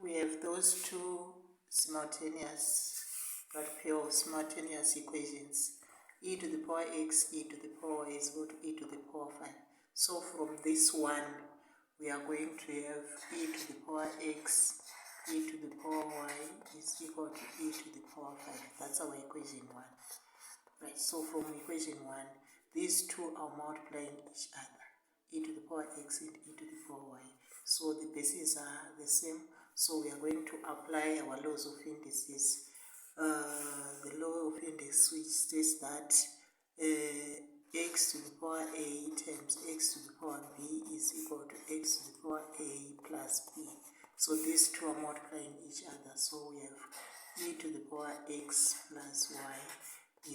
We have those two simultaneous, pair of simultaneous equations. E to the power x, e to the power y is equal to e to the power 5. So from this one, we are going to have e to the power x, e to the power y is equal to e to the power 5. That's our equation 1. Right, so from equation 1, these two are multiplying each other. E to the power x and e to the power y. So the bases are the same. So we are going to apply our laws of indices. The law of index, which states that x to the power a times x to the power b is equal to x to the power a plus b. So these two are multiplying each other. So we have e to the power x plus y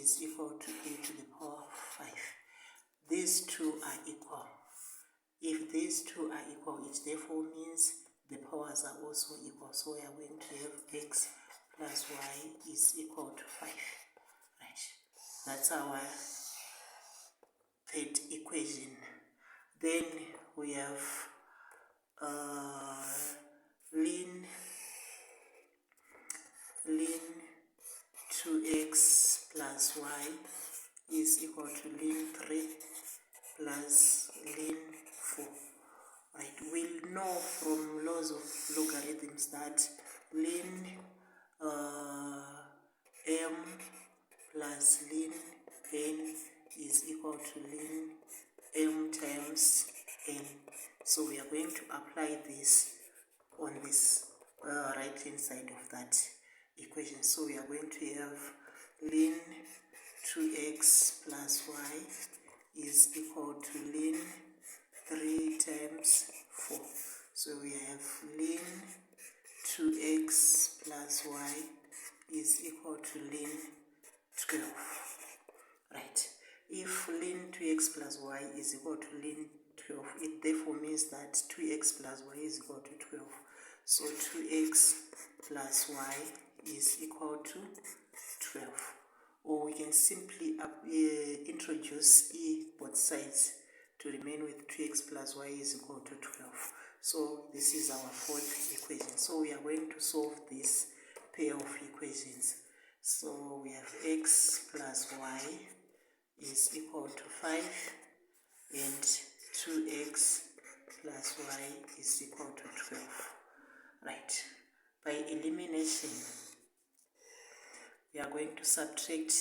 is equal to e to the power 5. These two are equal. If these two are equal, it therefore means the powers are also equal. So we are going to have x plus y is equal to 5. Right. That's our third equation. Then we have ln 2x plus y is equal to ln 3 plus ln 4. Right, we'll know from laws of logarithms that ln m plus ln n is equal to ln m times n. So we are going to apply this on this right hand side of that equation. So we are going to have ln 2x plus y is equal to ln 3 times 4. So we have ln 2x plus y is equal to ln 12. Right. If ln 2x plus y is equal to ln 12, it therefore means that 2x plus y is equal to 12. So 2x plus y is equal to 12. Or we can simply introduce e both sides to remain with 2x plus y is equal to 12. So this is our fourth equation. So we are going to solve this pair of equations. So we have x plus y is equal to 5 and 2x plus y is equal to 12. Right. By elimination, we are going to subtract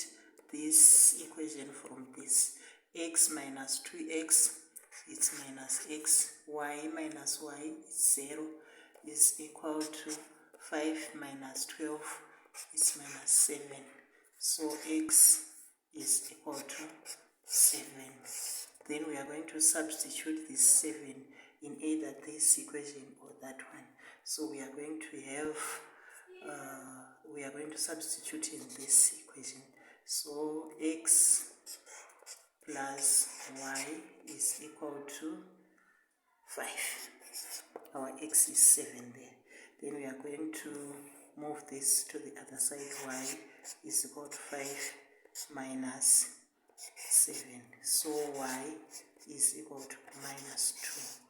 this equation from this. X minus 2x is minus x, y minus y is 0 is equal to 5 minus 12 is minus 7. So x is equal to 7. Then we are going to substitute this 7 in either this equation or that one. So we are going to substitute in this equation. So x plus y is equal to 5. Our x is 7 there. Then we are going to move this to the other side. Y is equal to 5 minus 7. So y is equal to minus 2.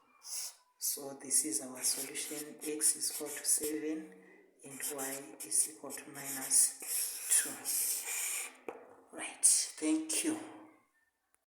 So this is our solution. X is equal to 7 and y is equal to minus 2. Right. Thank you.